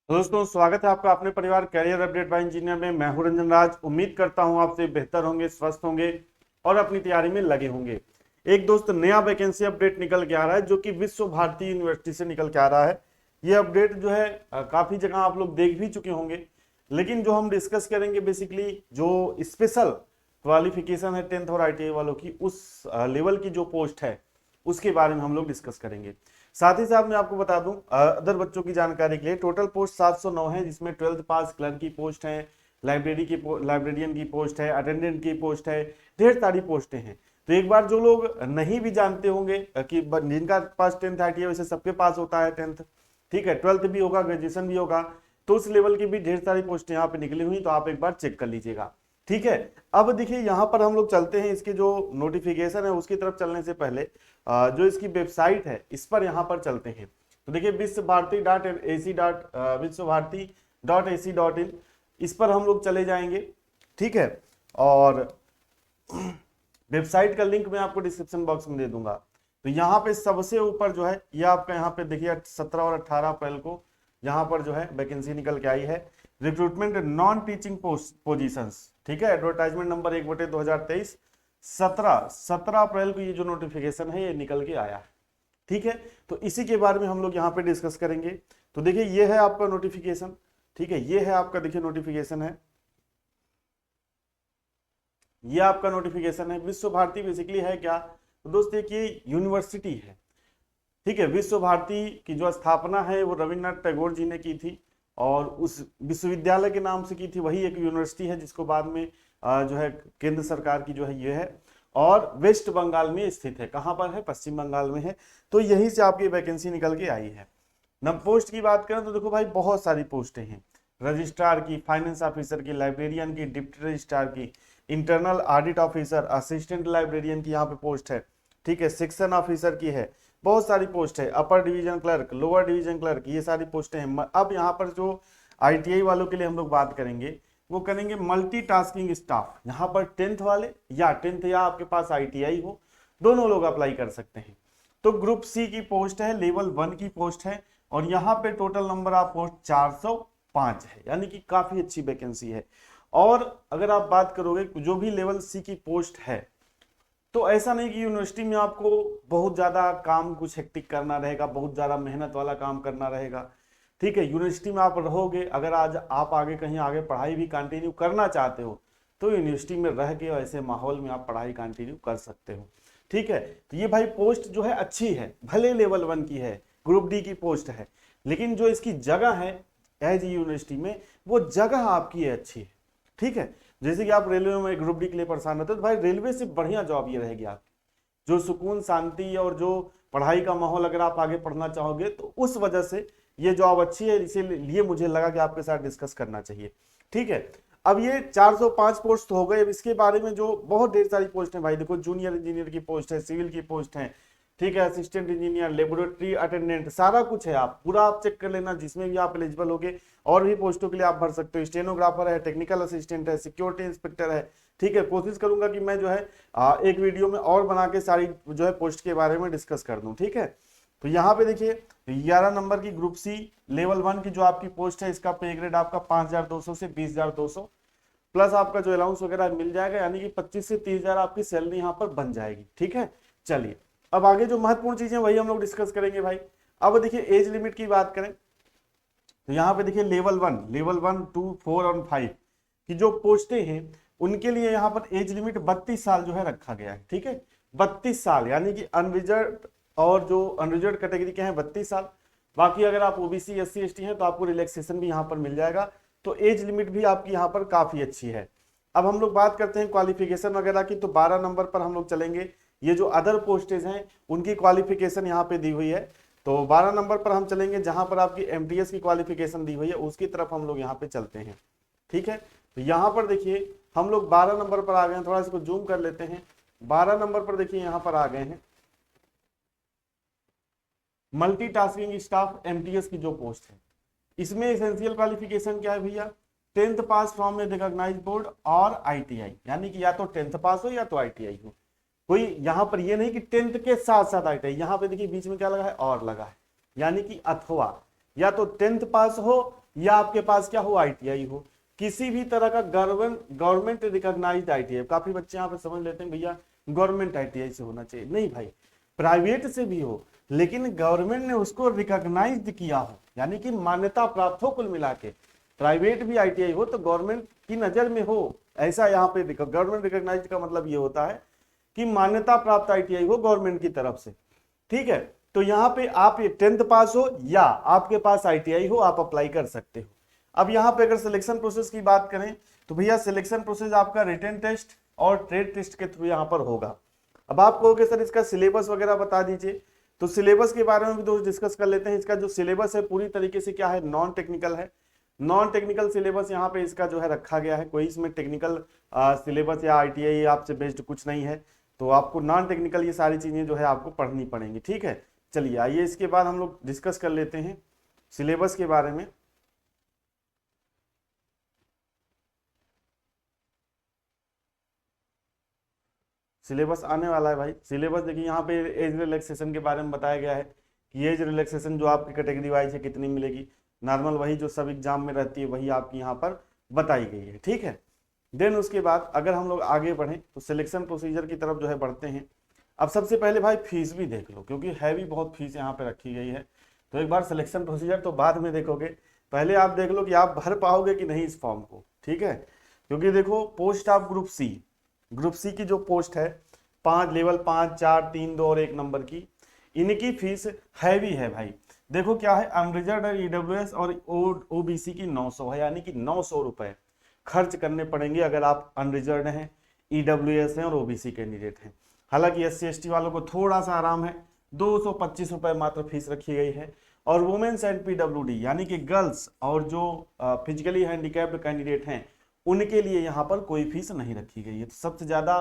तो दोस्तों, स्वागत है आपका अपने परिवार कैरियर अपडेट बाय इंजीनियर में। मैं हूं रंजन राज। उम्मीद करता हूं आपसे बेहतर होंगे, स्वस्थ होंगे और अपनी तैयारी में लगे होंगे। एक दोस्त नया वैकेंसी अपडेट निकल के आ रहा है जो कि विश्व भारती यूनिवर्सिटी से निकल के आ रहा है। ये अपडेट जो है काफी जगह आप लोग देख भी चुके होंगे, लेकिन जो हम डिस्कस करेंगे बेसिकली जो स्पेशल क्वालिफिकेशन है 10th और ITI वालों की, उस लेवल की जो पोस्ट है उसके बारे में हम लोग डिस्कस करेंगे। साथ ही साथ मैं आपको बता दूं अदर बच्चों की जानकारी के लिए, टोटल पोस्ट 709 है, जिसमें 12th पास क्लर्क की पोस्ट है, लाइब्रेरियन की पोस्ट है, अटेंडेंट की पोस्ट है, ढेर सारी पोस्टें हैं। तो एक बार जो लोग नहीं भी जानते होंगे कि जिनका पास 10th ITI, वैसे सबके पास होता है 10th, ठीक है, 12th भी होगा, ग्रेजुएशन भी होगा, तो उस लेवल की भी ढेर सारी पोस्टें यहाँ पे निकली हुई, तो आप एक बार चेक कर लीजिएगा। ठीक है। अब देखिए यहाँ पर हम लोग चलते हैं, इसके जो नोटिफिकेशन है उसकी तरफ चलने से पहले जो इसकी वेबसाइट है इस पर यहाँ पर चलते हैं। तो देखिए विश्व भारती.ac.इन इस पर हम लोग चले जाएंगे। ठीक है। और वेबसाइट का लिंक मैं आपको डिस्क्रिप्शन बॉक्स में दे दूंगा। तो यहाँ पे सबसे ऊपर जो है ये आपका यहाँ पे देखिए 17 और 18 अप्रैल को यहाँ पर जो है वैकेंसी निकल के आई है, रिक्रूटमेंट नॉन टीचिंग पोजीशंस। ठीक है। एडवर्टाइजमेंट नंबर 1/2023, 17 अप्रैल को ये जो नोटिफिकेशन है ये निकल के आया है। ठीक है। तो इसी के बारे में हम लोग यहाँ पे डिस्कस करेंगे। तो देखिए ये है आपका नोटिफिकेशन। ठीक है। ये है आपका, देखिए नोटिफिकेशन है, ये आपका नोटिफिकेशन है। विश्व भारती बेसिकली है क्या, तो दोस्त ये यूनिवर्सिटी है। ठीक है। विश्व भारती की जो स्थापना है वो रविन्द्रनाथ टैगोर जी ने की थी, और उस विश्वविद्यालय के नाम से की थी। वही एक यूनिवर्सिटी है जिसको बाद में जो है केंद्र सरकार की जो है ये है, और वेस्ट बंगाल में स्थित है। कहां पर है, पश्चिम बंगाल में है। तो यहीं से आपकी वैकेंसी निकल के आई है। नब पोस्ट की बात करें तो देखो भाई बहुत सारी पोस्टें हैं, रजिस्ट्रार की, फाइनेंस ऑफिसर की, लाइब्रेरियन की, डिप्टी रजिस्ट्रार की, internal audit officer, assistant librarian की यहाँ पे पोस्ट है। ठीक है। सेक्शन ऑफिसर की है, बहुत सारी पोस्ट है, upper division clerk, lower division clerk, ये सारी पोस्टें हैं। अब यहाँ पर जो ITI वालों के लिए हम लोग बात करेंगे, वो करेंगे मल्टीटास्किंग स्टाफ। यहाँ पर 10th वाले या 10th या आपके पास ITI हो, दोनों लोग अप्लाई कर सकते हैं। तो ग्रुप सी की पोस्ट है, लेवल 1 की पोस्ट है, और यहाँ पे टोटल नंबर ऑफ पोस्ट 405 है, यानी कि काफी अच्छी वैकेंसी है। और अगर आप बात करोगे जो भी लेवल सी की पोस्ट है, तो ऐसा नहीं कि यूनिवर्सिटी में आपको बहुत ज्यादा काम कुछ हेक्टिक करना रहेगा, बहुत ज्यादा मेहनत वाला काम करना रहेगा। ठीक है। यूनिवर्सिटी में आप रहोगे, अगर आज आप आगे कहीं आगे पढ़ाई भी कंटिन्यू करना चाहते हो, तो यूनिवर्सिटी में रह के ऐसे माहौल में आप पढ़ाई कंटिन्यू कर सकते हो। ठीक है। तो ये भाई पोस्ट जो है अच्छी है, भले लेवल 1 की है, ग्रुप डी की पोस्ट है, लेकिन जो इसकी जगह है एज यूनिवर्सिटी में, वो जगह आपकी है अच्छी है। ठीक है। जैसे कि आप रेलवे में ग्रुप डी के लिए परेशान रहते हो, तो भाई रेलवे से बढ़िया जॉब ये रहेगी आपकी, जो सुकून शांति और जो पढ़ाई का माहौल, अगर आप आगे पढ़ना चाहोगे तो उस वजह से ये जॉब अच्छी है, इसीलिए मुझे लगा कि आपके साथ डिस्कस करना चाहिए। ठीक है। अब ये 405 पोस्ट हो गए। अब इसके बारे में जो बहुत ढेर सारी पोस्ट है भाई, देखो जूनियर इंजीनियर की पोस्ट है, सिविल की पोस्ट है, ठीक है, असिस्टेंट इंजीनियर, लेबोरेटरी अटेंडेंट, सारा कुछ है। आप पूरा आप चेक कर लेना, जिसमें भी आप एलिजिबल होगे। और भी पोस्टों के लिए आप भर सकते हो, स्टेनोग्राफर है, टेक्निकल असिस्टेंट है, सिक्योरिटी इंस्पेक्टर है। ठीक है। कोशिश करूंगा कि मैं जो है एक वीडियो में और बना के सारी जो है पोस्ट के बारे में डिस्कस कर दूं। ठीक है। तो यहाँ पे देखिए 11 नंबर की ग्रुप सी लेवल 1 की जो आपकी पोस्ट है, इसका पे ग्रेड आपका 5200 से 20200, प्लस आपका जो अलाउंस वगैरह मिल जाएगा, यानी कि 25 से 30,000 आपकी सैलरी यहाँ पर बन जाएगी। ठीक है। चलिए, अब आगे जो महत्वपूर्ण चीजें वही हम लोग डिस्कस करेंगे भाई। अब देखिए एज लिमिट की बात करें, तो यहाँ पे देखिए लेवल 1, 2, 4 और 5 की जो पोस्टें हैं, उनके लिए यहाँ पर एज लिमिट 32 साल जो है रखा गया है। ठीक है। 32 साल, यानी कि अनरिजर्व और जो अनरिजर्व कैटेगरी के हैं 32 साल। बाकी अगर आप OBC SC ST हैं तो आपको रिलैक्सेशन भी यहाँ पर मिल जाएगा। तो एज लिमिट भी आपकी यहाँ पर काफी अच्छी है। अब हम लोग बात करते हैं क्वालिफिकेशन वगैरह की, तो 12 नंबर पर हम लोग चलेंगे। ये जो अदर पोस्टेज हैं उनकी क्वालिफिकेशन यहाँ पे दी हुई है। तो 12 नंबर पर हम चलेंगे, जहां पर आपकी MTS की क्वालिफिकेशन दी हुई है, उसकी तरफ हम लोग यहाँ पे चलते हैं। ठीक है। तो यहाँ पर देखिए हम लोग 12 नंबर पर आ गए हैं, थोड़ा इसको जूम कर लेते हैं। 12 नंबर पर देखिए यहाँ पर आ गए हैं, मल्टीटास्किंग स्टाफ MTS की जो पोस्ट है, इसमें एसेंशियल क्वालिफिकेशन क्या है भैया, 10th pass from a recognised board और ITI, यानी कि या तो 10th पास हो या तो ITI हो। कोई यहाँ पर ये नहीं कि 10th के साथ साथ ITI, यहाँ पे देखिए बीच में क्या लगा है, और लगा है, यानी कि अथवा या तो 10th पास हो या आपके पास क्या हो, ITI हो, किसी भी तरह का गवर्नमेंट रिकॉग्नाइज्ड ITI। काफी बच्चे यहाँ पे समझ लेते हैं भैया गवर्नमेंट ITI से होना चाहिए, नहीं भाई, प्राइवेट से भी हो लेकिन गवर्नमेंट ने उसको रिकॉग्नाइज्ड किया हो, यानी कि मान्यता प्राप्त हो। कुल मिला के प्राइवेट भी ITI हो तो गवर्नमेंट की नजर में हो, ऐसा यहाँ पे गवर्नमेंट रिकॉग्नाइज्ड का मतलब ये होता है कि मान्यता प्राप्त ITI हो गवर्नमेंट की तरफ से, ठीक है। तो यहाँ पे आप ये 10th पास हो या आपके पास ITI हो, आप अप्लाई कर सकते हो। अब यहाँ पे अगर सिलेक्शन प्रोसेस की बात करें तो भैया सिलेक्शन प्रोसेस आपका रिटन टेस्ट और ट्रेड टेस्ट के थ्रू यहाँ पर होगा। अब आप कहोगे सर इसका सिलेबस वगैरह बता दीजिए, तो सिलेबस के बारे में भी दोस्त डिस्कस कर लेते हैं। इसका जो सिलेबस है पूरी तरीके से क्या है, नॉन टेक्निकल है। नॉन टेक्निकल सिलेबस यहाँ पे इसका जो है रखा गया है, कोई इसमें टेक्निकल सिलेबस या ITI आपसे बेस्ड कुछ नहीं है, तो आपको नॉन टेक्निकल ये सारी चीजें जो है आपको पढ़नी पड़ेंगी, ठीक है। चलिए आइए इसके बाद हम लोग डिस्कस कर लेते हैं सिलेबस के बारे में। सिलेबस आने वाला है भाई। सिलेबस देखिए यहाँ पे एज रिलैक्सेशन के बारे में बताया गया है कि एज रिलैक्सेशन जो आपकी कैटेगरी वाइज है कितनी मिलेगी, नॉर्मल वही जो सब एग्जाम में रहती है वही आपकी यहाँ पर बताई गई है, ठीक है। देन उसके बाद अगर हम लोग आगे बढ़ें तो सिलेक्शन प्रोसीजर की तरफ जो है बढ़ते हैं। अब सबसे पहले भाई फीस भी देख लो, क्योंकि हैवी बहुत फीस यहाँ पे रखी गई है। तो एक बार सिलेक्शन प्रोसीजर तो बाद में देखोगे, पहले आप देख लो कि आप भर पाओगे कि नहीं इस फॉर्म को, ठीक है। क्योंकि देखो पोस्ट ऑफ ग्रुप सी की जो पोस्ट है 5 लेवल 5, 4, 3, 2 और 1 नंबर की, इनकी फीस हैवी है भाई। देखो क्या है, अनरिजर्व EWS और OBC की 900 है, यानी कि 900 रुपए खर्च करने पड़ेंगे अगर आप अनरिजर्व हैं, EWS हैं और OBC कैंडिडेट हैं। हालांकि SC ST वालों को थोड़ा सा आराम है, 225 रुपए मात्र फीस रखी गई है। और वुमेन्स एंड PWD यानी कि गर्ल्स और जो फिजिकली हैंडीकैप्ड कैंडिडेट हैं उनके लिए यहाँ पर कोई फीस नहीं रखी गई है। तो सबसे ज्यादा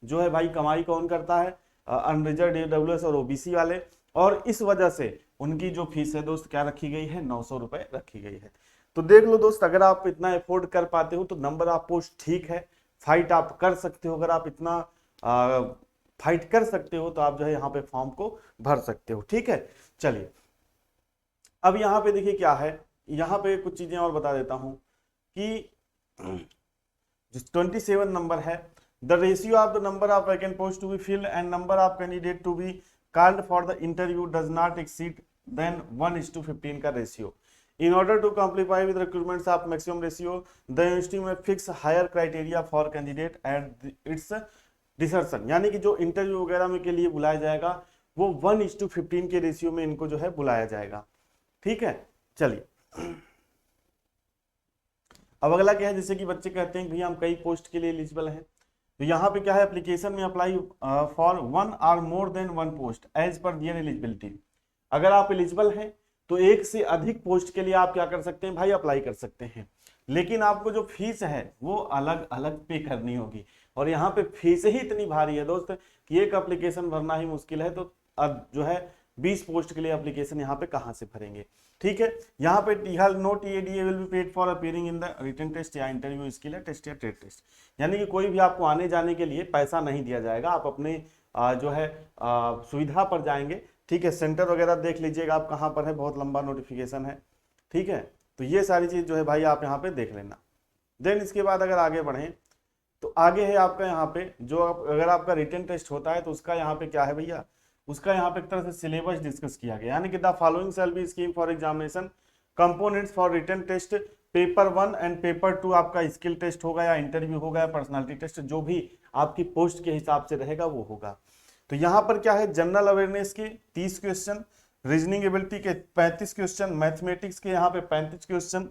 जो है भाई कमाई कौन करता है, अनरिजर्व EWS और OBC वाले, और इस वजह से उनकी जो फीस है दोस्त क्या रखी गई है, 900 रुपए रखी गई है। तो देख लो दोस्त, अगर आप इतना अफोर्ड कर पाते हो तो नंबर ऑफ पोस्ट ठीक है, फाइट आप कर सकते हो। अगर आप इतना फाइट कर सकते हो तो आप जो है यहाँ पे फॉर्म को भर सकते हो, ठीक है। चलिए अब यहाँ पे देखिए क्या है, यहाँ पे कुछ चीजें और बता देता हूँ कि जो 27 नंबर है, the ratio of the number of vacant post to be filled and number of candidate to be called for the interview does not exceed then 1:15 का ratio. In order to comply with requirements of maximum ratio, the university may fix higher criteria for candidate and its discussion। यानी कि जो interview वगैरह में के लिए बुलाया जाएगा वो 1:15 के रेशियो में इनको जो है बुलाया जाएगा, ठीक है। चलिए अब अगला क्या है, जैसे कि बच्चे कहते हैं भैया हम कई पोस्ट के लिए एलिजिबल हैं, तो यहाँ पे क्या है, एप्लीकेशन में apply for 1 or more than 1 post as per their eligibility. अगर आप एलिजिबल हैं तो एक से अधिक पोस्ट के लिए आप क्या कर सकते हैं भाई, अप्लाई कर सकते हैं। लेकिन आपको जो फीस है वो अलग अलग पे करनी होगी, और यहाँ पे फीस ही इतनी भारी है दोस्त कि एक एप्लीकेशन भरना ही मुश्किल है। तो अब जो है 20 पोस्ट के लिए एप्लीकेशन यहाँ पे कहाँ से भरेंगे, ठीक है। यहाँ पे no TADA will be paid for appearing in the written test या इंटरव्यू स्किल टेस्ट या ट्रेड टेस्ट। यानी कि कोई भी आपको आने जाने के लिए पैसा नहीं दिया जाएगा, आप अपने जो है सुविधा पर जाएंगे, ठीक है। सेंटर वगैरह देख लीजिएगा आप कहाँ पर है, बहुत लंबा नोटिफिकेशन है, ठीक है। तो ये सारी चीज जो है भाई आप यहाँ पे देख लेना। देन इसके बाद अगर आगे बढ़ें तो आगे है आपका यहाँ पे जो अगर आपका रिटन टेस्ट होता है तो उसका यहाँ पे क्या है भैया, उसका यहाँ पे एक तरह से सिलेबस डिस्कस किया गया, यानी कि the following shall be scheme for examination components for written test. Paper 1 and paper 2 आपका स्किल टेस्ट होगा या इंटरव्यू होगा या पर्सनालिटी टेस्ट, जो भी आपकी पोस्ट के हिसाब से रहेगा वो होगा। तो यहाँ पर क्या है, जनरल अवेयरनेस के 30 क्वेश्चन, रीजनिंग एबिलिटी के 35 क्वेश्चन, मैथमेटिक्स के यहाँ पे 35 क्वेश्चन,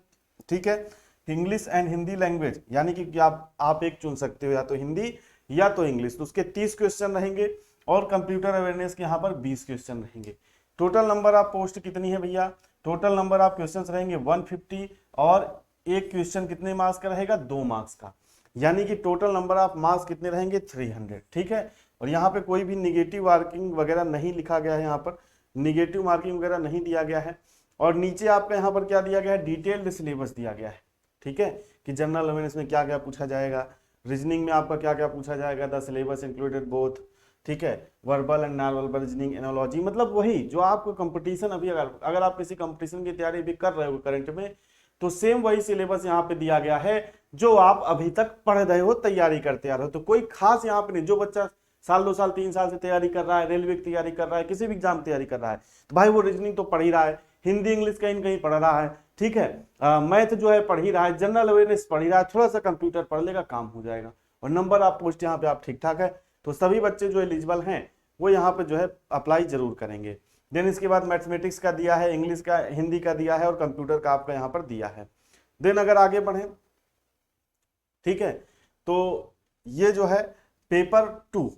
ठीक है। इंग्लिश एंड हिंदी लैंग्वेज यानी कि आप एक चुन सकते हो, या तो हिंदी या तो इंग्लिश, तो उसके 30 क्वेश्चन रहेंगे। और कंप्यूटर अवेयरनेस के यहाँ पर 20 क्वेश्चन रहेंगे। टोटल नंबर ऑफ पोस्ट कितनी है भैया, टोटल नंबर ऑफ क्वेश्चन रहेंगे 150, और एक क्वेश्चन कितने मार्क्स का रहेगा, 2 मार्क्स का, यानी कि टोटल नंबर ऑफ मार्क्स कितने रहेंगे, 300, ठीक है। और यहाँ पे कोई भी निगेटिव मार्किंग वगैरह नहीं लिखा गया है, यहाँ पर निगेटिव मार्किंग वगैरह नहीं दिया गया है। और नीचे आपका यहाँ पर क्या दिया गया है, डिटेल्ड सिलेबस दिया गया है, ठीक है, कि जनरल अवेयरनेस में क्या क्या पूछा जाएगा, रीजनिंग में आपका क्या क्या पूछा जाएगा, द सिलेबस इंक्लूडेड बोथ, ठीक है, verbal and non verbal reasoning, analogy, मतलब वही जो आपको कंपटीशन अभी अगर आप किसी कंपटीशन की तैयारी भी कर रहे हो करंट में, तो सेम वही सिलेबस यहाँ पे दिया गया है जो आप अभी तक पढ़ रहे हो, तैयारी करते आ रहे हो। तो कोई खास यहाँ पे नहीं, जो बच्चा साल 2 साल 3 साल से तैयारी कर रहा है, रेलवे की तैयारी कर रहा है, किसी भी एग्जाम की तैयारी कर रहा है, तो भाई वो रीजनिंग तो पढ़ ही रहा है, हिंदी इंग्लिश कहीं ना कहीं पढ़ रहा है, ठीक है, मैथ जो है पढ़ ही रहा है, जनरल अवेयरनेस पढ़ ही रहा है, थोड़ा सा कंप्यूटर पढ़ लेगा काम हो जाएगा, और नंबर आप पोस्ट यहाँ पे आप ठीक ठाक है। तो सभी बच्चे जो एलिजिबल हैं वो यहाँ पे जो है अप्लाई जरूर करेंगे। देन इसके बाद मैथमेटिक्स का दिया है, इंग्लिश का, हिंदी का दिया है, और कंप्यूटर का आपका यहाँ पर दिया है। देन अगर आगे बढ़े, ठीक है, तो ये जो है paper 2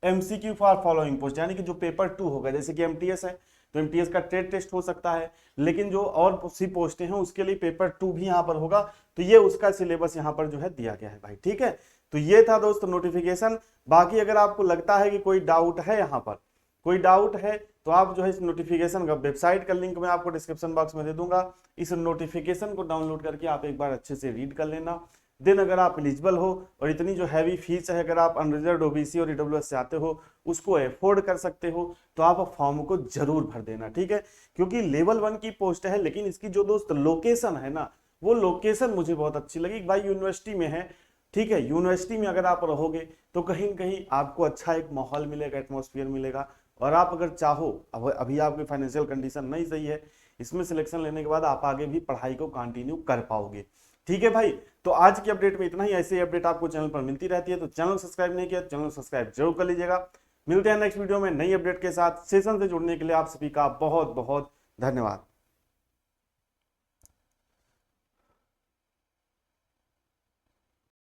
MCQ for following post, यानी कि जो पेपर 2 होगा, जैसे कि MTS है तो MTS का ट्रेड टेस्ट हो सकता है, लेकिन जो और सी पोस्टें हैं उसके लिए पेपर 2 भी यहाँ पर होगा। तो ये उसका सिलेबस यहाँ पर जो है दिया गया है भाई, ठीक है। तो ये था दोस्त नोटिफिकेशन। बाकी अगर आपको लगता है कि कोई डाउट है, यहाँ पर कोई डाउट है, तो आप जो है इस नोटिफिकेशन का वेबसाइट का लिंक मैं आपको डिस्क्रिप्शन बॉक्स में दे दूंगा, इस नोटिफिकेशन को डाउनलोड करके आप एक बार अच्छे से रीड कर लेना। देन अगर आप एलिजिबल हो और इतनी जो हैवी फीस है, अगर आप अनरिजर्व OBC और EWS से आते हो, उसको अफोर्ड कर सकते हो, तो आप फॉर्म को जरूर भर देना, ठीक है। क्योंकि लेवल 1 की पोस्ट है, लेकिन इसकी जो दोस्त लोकेशन है ना, वो लोकेशन मुझे बहुत अच्छी लगी। भाई यूनिवर्सिटी में है, ठीक है, यूनिवर्सिटी में अगर आप रहोगे तो कहीं न कहीं आपको अच्छा एक माहौल मिलेगा, एटमॉस्फेयर मिलेगा, और आप अगर चाहो, अब अभी आपकी फाइनेंशियल कंडीशन नहीं सही है, इसमें सिलेक्शन लेने के बाद आप आगे भी पढ़ाई को कंटिन्यू कर पाओगे, ठीक है भाई। तो आज की अपडेट में इतना ही। ऐसे ही अपडेट आपको चैनल पर मिलती रहती है, तो चैनल सब्सक्राइब नहीं किया, चैनल सब्सक्राइब जरूर कर लीजिएगा। मिलते हैं नेक्स्ट वीडियो में नई अपडेट के साथ। सेशन से जुड़ने के लिए आप सभी का बहुत बहुत धन्यवाद।